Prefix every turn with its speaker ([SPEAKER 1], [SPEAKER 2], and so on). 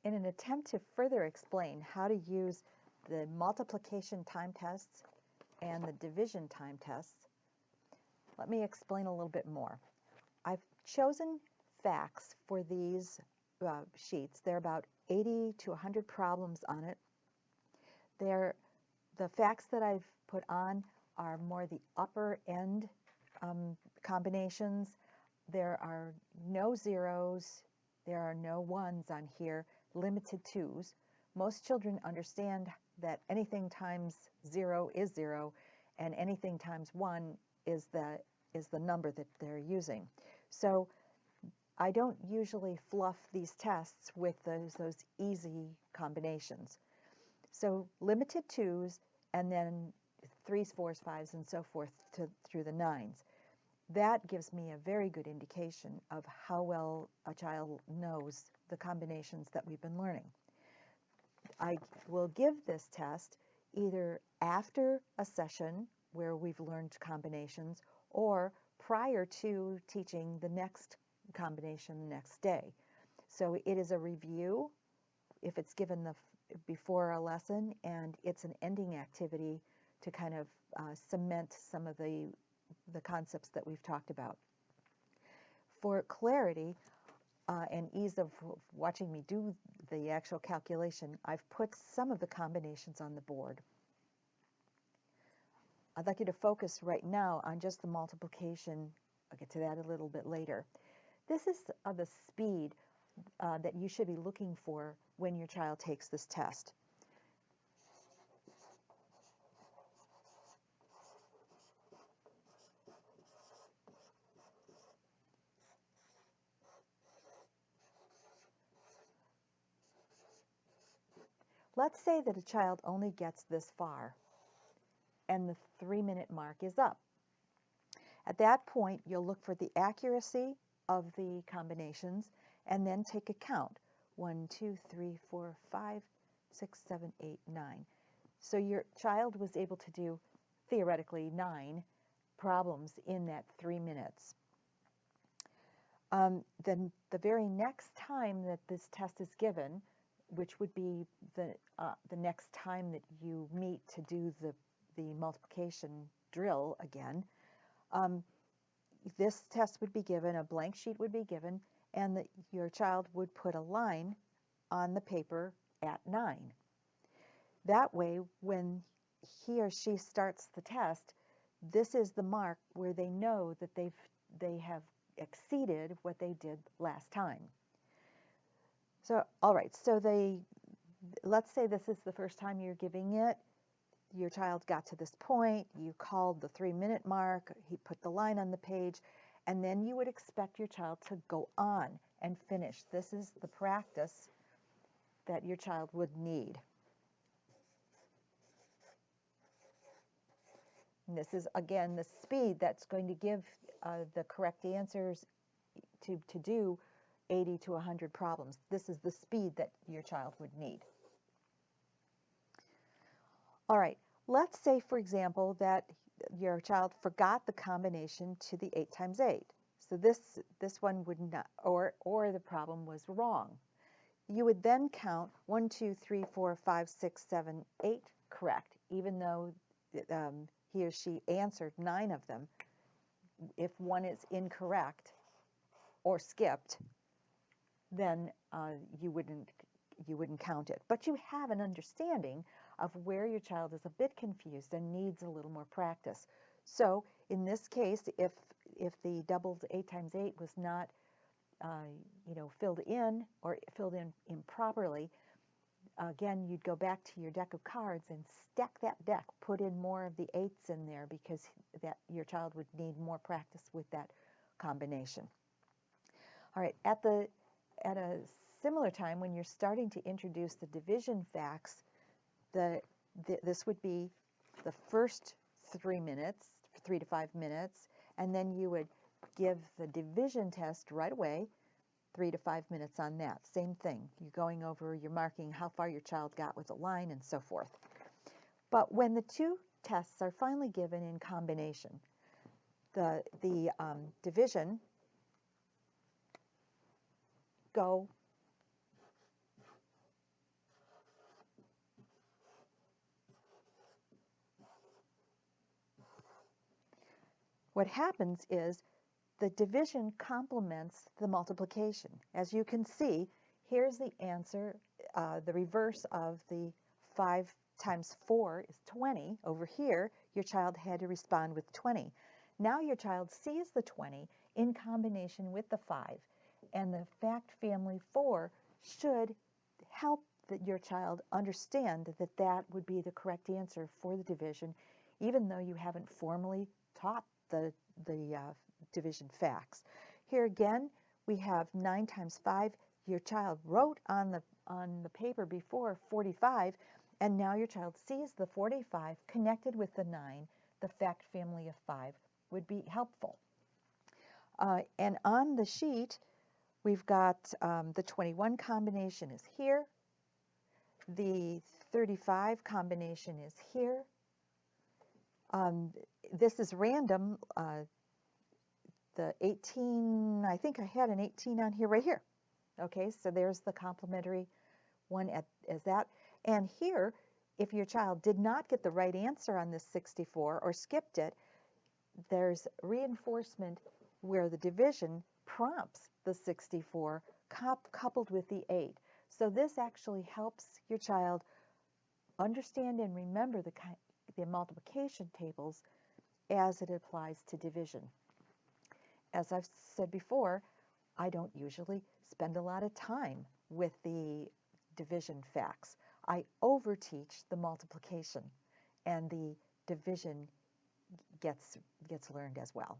[SPEAKER 1] In an attempt to further explain how to use the multiplication time tests and the division time tests, let me explain a little bit more. I've chosen facts for these sheets. There are about 80 to 100 problems on it. The facts that I've put on are more the upper end combinations. There are no zeros, there are no ones on here, limited twos. Most children understand that anything times 0 is 0, and anything times 1 is the number that they're using. So I don't usually fluff these tests with those easy combinations. So limited twos, and then 3s, 4s, 5s, and so forth through the 9s. That gives me a very good indication of how well a child knows the combinations that we've been learning. I will give this test either after a session where we've learned combinations or prior to teaching the next combination the next day. So it is a review if it's given before a lesson, and it's an ending activity to kind of cement some of the concepts that we've talked about. For clarity and ease of watching me do the actual calculation, I've put some of the combinations on the board. I'd like you to focus right now on just the multiplication. I'll get to that a little bit later. This is the speed that you should be looking for when your child takes this test. Let's say that a child only gets this far and the 3-minute mark is up. At that point, you'll look for the accuracy of the combinations and then take a count. 1, 2, 3, 4, 5, 6, 7, 8, 9. So your child was able to do, theoretically, 9 problems in that 3 minutes. Then the very next time that this test is given, which would be the next time that you meet to do the multiplication drill again, this test would be given, a blank sheet would be given, and your child would put a line on the paper at 9. That way, when he or she starts the test, this is the mark where they know that they have exceeded what they did last time. So, all right, so let's say this is the first time you're giving it. Your child got to this point, you called the 3-minute mark, he put the line on the page, and then you would expect your child to go on and finish. This is the practice that your child would need. And this is, again, the speed that's going to give the correct answers to do 80 to 100 problems. This is the speed that your child would need. All right, let's say, for example, that your child forgot the combination to the 8 times 8. So this one would not, or the problem was wrong. You would then count 1, 2, 3, 4, 5, 6, 7, 8 correct, even though he or she answered 9 of them. If one is incorrect or skipped, then you wouldn't count it. But you have an understanding of where your child is a bit confused and needs a little more practice. So in this case, if the doubled 8 times 8 was not filled in or filled in improperly, again, you'd go back to your deck of cards and stack that deck, put in more of the 8s in there, because that your child would need more practice with that combination. All right, at a similar time, when you're starting to introduce the division facts, this would be the first 3 minutes, 3 to 5 minutes, and then you would give the division test right away, 3 to 5 minutes on that. Same thing. You're going over, you're marking how far your child got with a line and so forth. But when the two tests are finally given in combination, the division, go what happens is the division complements the multiplication. As you can see, here's the answer. The reverse of the 5 times 4 is 20. Over here, your child had to respond with 20. Now your child sees the 20 in combination with the 5, and the fact family 4 should help your child understand that that would be the correct answer for the division, even though you haven't formally taught the division facts. Here again, we have 9 times 5. Your child wrote on the paper before 45, and now your child sees the 45 connected with the 9. The fact family of 5 would be helpful. And on the sheet, we've got the 21 combination is here. The 35 combination is here. This is random. The 18, I think I had an 18 on here, right here. Okay, so there's the complementary one as that. And here, if your child did not get the right answer on this 64 or skipped it, there's reinforcement where the division prompts the 64 coupled with the 8. So this actually helps your child understand and remember the multiplication tables as it applies to division. As I've said before, I don't usually spend a lot of time with the division facts. I overteach the multiplication, and the division gets learned as well.